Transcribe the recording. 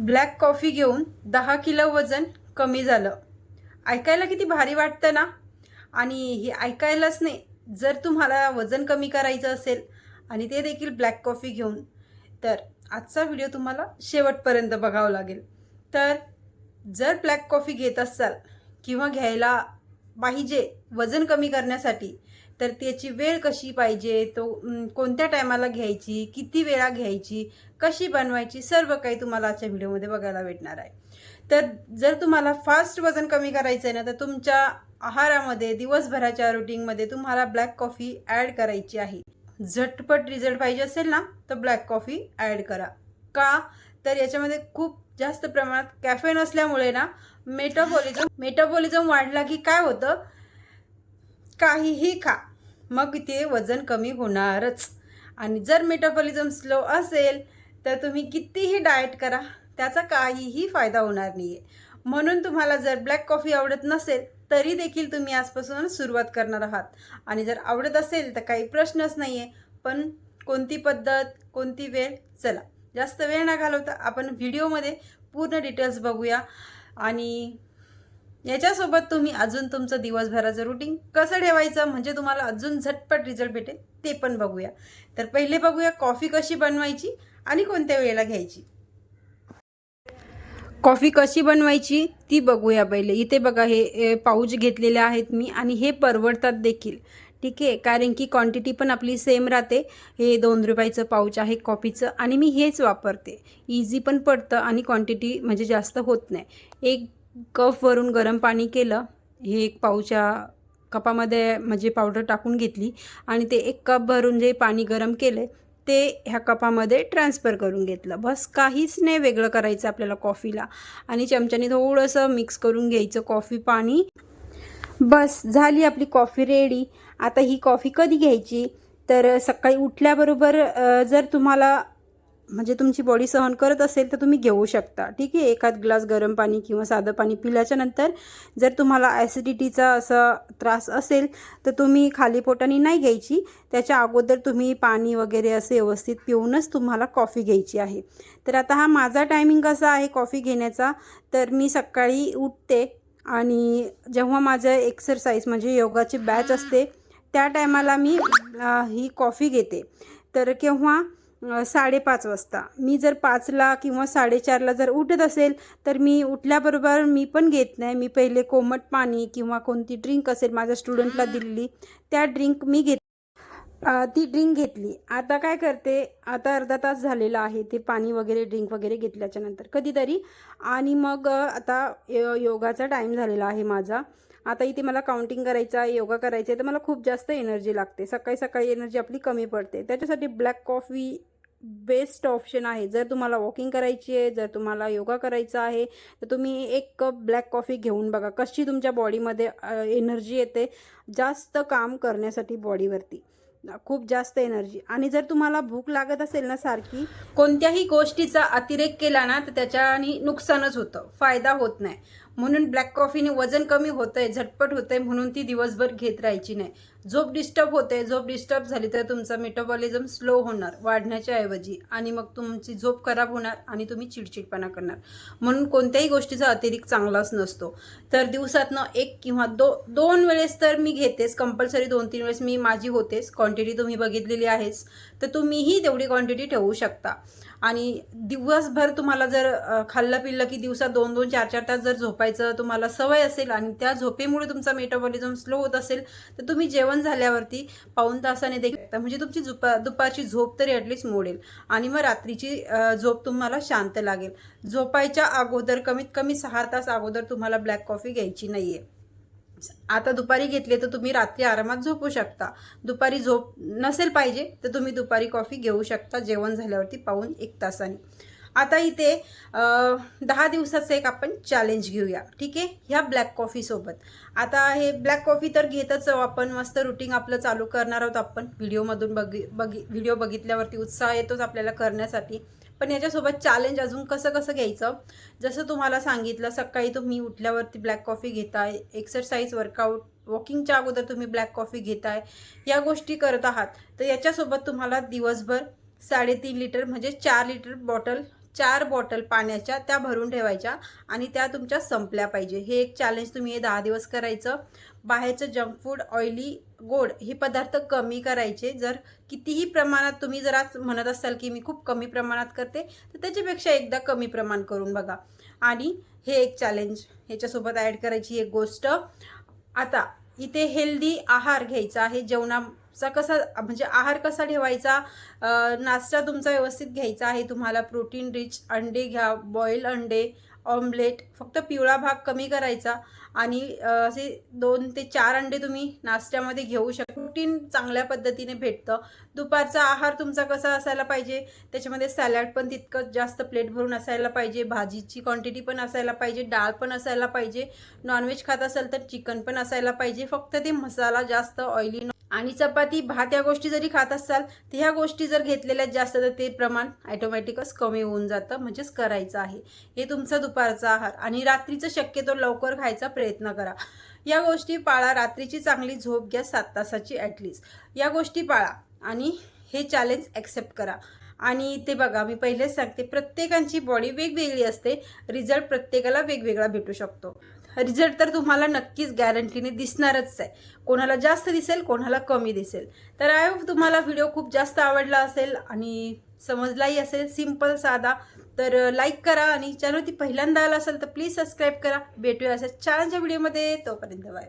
Black coffee घेऊन 10 kilo वजन कमी झालं। ऐकायला किती भारी वाटतं ना। आणि हे ऐकायलाच नाही, जर तुम्हाला वजन कमी करायचं असेल आणि ते देखील ब्लॅक कॉफी घेऊन, तर आजचा व्हिडिओ तुम्हाला शेवटपर्यंत बघावा लागेल। तर जर ब्लॅक कॉफी घेत असाल किंवा घ्यायला पाहिजे वजन कमी करण्यासाठी, तर त्याची वेळ कशी पाहिजे, तो कोणत्या टायमाला घ्यायची, किती वेळा घ्यायची, कशी बनवायची, सर्व काही तुम्हाला आजच्या व्हिडिओमध्ये बघायला भेटणार आहे। तर जर तुम्हाला फास्ट वजन कमी करायचं आहे ना, तर तुमच्या आहारामध्ये दिवसभराच्या रुटीनमध्ये तुम्हाला ब्लॅक कॉफी ॲड करायची आहे। झटपट रिझल्ट पाहिजे असेल ना, तर ब्लॅक कॉफी ॲड करा। का तर याच्यामध्ये खूप जास्त प्रमाणात कॅफेन असल्यामुळे ना मेटाबॉलिझम वाढला की काय होतं, काहीही खा मग ते वजन कमी होणारच। आणि जर मेटाबॉलिझम स्लो असेल तर तुम्ही कितीही डाएट करा, त्याचा काहीही फायदा होणार नाहीये। म्हणून तुम्हाला जर ब्लॅक कॉफी आवडत नसेल तरी देखील तुम्ही आजपासून सुरुवात करणार आहात, आणि जर आवडत असेल तर काही प्रश्नच नाहीये। पण कोणती पद्धत, कोणती वेळ, चला जास्त वेळ न घालवता आपण व्हिडिओमध्ये पूर्ण डिटेल्स बघूया। आणि याच्यासोबत तुम्ही अजून तुमचं दिवसभराचं रुटीन कसं ठेवायचं म्हणजे तुम्हाला अजून झटपट रिझल्ट भेटेल ते पण बघूया। तर पहिले बघूया कॉफी कशी बनवायची आणि कोणत्या वेळेला घ्यायची। कॉफी कशी बनवायची ती बघूया पहिले। इथे बघा हे पाऊच घेतलेले आहेत मी, आणि हे परवडतात देखील, ठीक आहे, कारण की क्वांटिटी पण आपली सेम राहते। हे 2 रुपयाचं पाऊच आहे कॉफीचं, आणि मी हेच वापरते। इझी पण पडतं आणि क्वांटिटी म्हणजे जास्त होत नाही। 1 कपवरून गरम पाणी केलं, हे 1 पाऊच्या कपामध्ये म्हणजे पावडर टाकून घेतली, आणि ते 1 कप भरून जे पाणी गरम केले ते ह्या कपामध्ये ट्रान्सफर करून घेतलं। बस काहीच नाही वेगळं करायचं आपल्याला कॉफीला, आणि चमच्याने थोडंसं मिक्स करून घ्यायचं कॉफी पाणी। बस झाली आपली कॉफी रेडी। आता ही कॉफी कधी घ्यायची, तर सकाळी उठल्याबरोबर जर तुम्हाला म्हणजे तुमची बॉडी सहन करत असेल तर तुम्ही घेऊ शकता, ठीक आहे। एखाद ग्लास गरम पाणी किंवा साधं पाणी पिल्याच्या नंतर जर तुम्हाला ॲसिडिटीचा असा त्रास असेल तर तुम्ही खाली पोटाने नाही घ्यायची, त्याच्या अगोदर तुम्ही पाणी वगैरे असे व्यवस्थित पिऊनच तुम्हाला कॉफी घ्यायची आहे। तर आता हा माझा टायमिंग कसा आहे कॉफी घेण्याचा, तर मी सकाळी उठते आणि जेव्हा माझं एक्सरसाइज म्हणजे योगाची बॅच असते त्या टायमाला मी ही कॉफी घेते। तर केव्हा 5:30 वाजता। मी जर 5ला किंवा 4:30ला जर उठत असेल तर मी उठल्याबरोबर मी पण घेत नाही, मी पहिले कोमट पाणी किंवा कोणती ड्रिंक असेल माझ्या स्टुडंटला दिलेली त्या ड्रिंक मी ती ड्रिंक घेतली। आता काय करते, आता अर्धा तास झालेला आहे ते पाणी वगैरे ड्रिंक वगैरे घेतल्याच्या नंतर कधीतरी, आणि मग आता योगाचा टाईम झालेला आहे माझा। आता इथे मला काउंटिंग करायचं आहे, योगा करायचं आहे, तर मला खूप जास्त एनर्जी लागते। सकाळी सकाळी एनर्जी आपली कमी पडते, त्याच्यासाठी ब्लॅक कॉफी बेस्ट ऑप्शन आहे। जर तुम्हाला वॉकिंग करायची आहे, जर तुम्हाला योगा करायचा आहे, तर तुम्ही 1 कप ब्लॅक कॉफी घेऊन बघा कशी तुमच्या बॉडीमध्ये एनर्जी येते जास्त काम करण्यासाठी बॉडीवरती, खूप जास्त एनर्जी। आणि जर तुम्हाला भूक लागत असेल ना सारखी, कोणत्याही गोष्टीचा अतिरेक केला ना तर त्याच्याने नुकसानच होतं, फायदा होत नाही। म्हणून ब्लॅक कॉफीने वजन कमी होतंय, झटपट होतंय, म्हणून ती दिवसभर घेत राहायची नाही। झोप डिस्टर्ब होते, झोप डिस्टर्ब झाली तर तुमचा मेटाबॉलिझम स्लो होणार वाढण्याच्या ऐवजी, आणि मग तुमची झोप खराब होणार आणि तुम्ही चिडचिडपणा करणार। म्हणून कोणत्याही गोष्टीचा अतिरेक चांगलाच नसतो। तर दिवसातनं 1 किंवा 2 वेळेस तर मी घेतेच, कंपल्सरी 2-3 वेळेस मी माझी होतेच। क्वांटिटी तुम्ही बघितलेली आहेच, तर तुम्हीही तेवढी क्वांटिटी ठेवू शकता। आणि दिवसभर तुम्हाला जर खाल्लं पिल्लं की दिवसात 2-2, 4-4 तास जर झोपायचं तुम्हाला सवय असेल, आणि त्या झोपेमुळे तुमचा मेटाबॉलिझम स्लो होत असेल, तर तुम्ही जेवण झाल्यावरती पाऊण तासाने देखील म्हणजे तुमची दुपारची झोप तरी ॲटलिस्ट मोडेल, आणि मग रात्रीची झोप तुम्हाला शांत लागेल। झोपायच्या अगोदर कमीत कमी 6 तास अगोदर तुम्हाला ब्लॅक कॉफी घ्यायची नाहीये। आता दुपारी घेतले तर तुम्ही रात्री आरामात झोपू शकता। दुपारी झोप नसेल पाहिजे तर तुम्ही दुपारी कॉफी घेऊ शकता जेवण झाल्यावरती पाऊण 1 तासाने। आता इथे 10 दिवसाचं एक आपण चॅलेंज घेऊया, ठीक आहे, ह्या ब्लॅक कॉफी सोबत। आता हे ब्लॅक कॉफी तर घेतच आपण, मस्त रुटीन आपलं चालू करणार आहोत आपण। व्हिडिओमधून व्हिडिओ बघितल्यावरती उत्साह येतोच आपल्याला करण्यासाठी, पण याच्यासोबत चॅलेंज अजून कसं कसं घ्यायचं, जसं तुम्हाला सांगितलं सकाळी तुम्ही उठल्यावरती ब्लॅक कॉफी घेताय, एक्सरसाइज वर्कआउट वॉकिंगच्या अगोदर तुम्ही ब्लॅक कॉफी घेताय, या गोष्टी करत आहात, तर याच्यासोबत तुम्हाला दिवसभर 3.5 लिटर म्हणजे 4 लिटर बॉटल 4 बॉटल पाण्याच्या त्या भरून ठेवायच्या आणि त्या तुमच्या संपल्या पाहिजे. हे एक चॅलेंज तुम्ही हे 10 दिवस करायचं. बाहेरचं जंक फूड, ऑइली, गोड हे पदार्थ कमी करायचे. जर कितीही प्रमाणात तुम्ही जर आज म्हणत असाल की मी खूप कमी प्रमाणात करते, तर त्याच्यापेक्षा एकदा कमी प्रमाण करून बघा. आणि हे एक चॅलेंज ह्याच्यासोबत ॲड करायची एक गोष्ट. आता इथे हेल्दी आहार घ्यायचा आहे. जेवणाचा कसा म्हणजे आहार कसा ठेवायचा, नाश्ता तुमचा व्यवस्थित घ्यायचा आहे तुम्हाला. प्रोटीन रिच अंडे घ्या, बॉईल अंडे, ऑमलेट, फक्त पिवळा भाग कमी करायचा आणि असे 2 ते 4 अंडे तुम्ही नाश्त्यामध्ये घेऊ शकता. प्रोटीन चांगल्या पद्धतीने भेटतं. दुपारचा आहार तुमचा कसा असायला पाहिजे, त्याच्यामध्ये सॅलड पण तितकंच जास्त प्लेट भरून असायला पाहिजे, भाजीची क्वांटिटी पण असायला पाहिजे, डाळ पण असायला पाहिजे. नॉनव्हेज खात असाल तर चिकन पण असायला पाहिजे. फक्त ते मसाला जास्त ऑइली आणि चपाती भात या गोष्टी जरी खात असाल तर ह्या गोष्टी जर घेतलेल्या जास्त तर ते प्रमाण ॲटोमॅटिकच कमी होऊन जातं. म्हणजेच करायचं आहे हे तुमचा दुपारचा आहार. आणि रात्रीचं शक्यतो लवकर खायचा प्रयत्न करा. या गोष्टी पाळा. रात्रीची चांगली झोप घ्या 7 तासाची ॲटलिस्ट. या गोष्टी पाळा आणि हे चॅलेंज ॲक्सेप्ट करा. आणि ते बघा, मी पहिलेच सांगते, प्रत्येकाची बॉडी वेगवेगळी असते. रिझल्ट प्रत्येकाला वेगवेगळा भेटू शकतो. रिझल्ट तर तुम्हाला नक्कीच गॅरंटीने दिसणारच आहे. कोणाला जास्त दिसेल, कोणाला कमी दिसेल. तर आय होप तुम्हाला व्हिडिओ खूप जास्त आवडला असेल आणि समजलाही असेल, सिंपल साधा. तर लाईक करा आणि चॅनलवरती पहिल्यांदा आला असेल तर प्लीज सबस्क्राईब करा. भेटूया अशा छानच्या व्हिडिओमध्ये. तोपर्यंत बाय.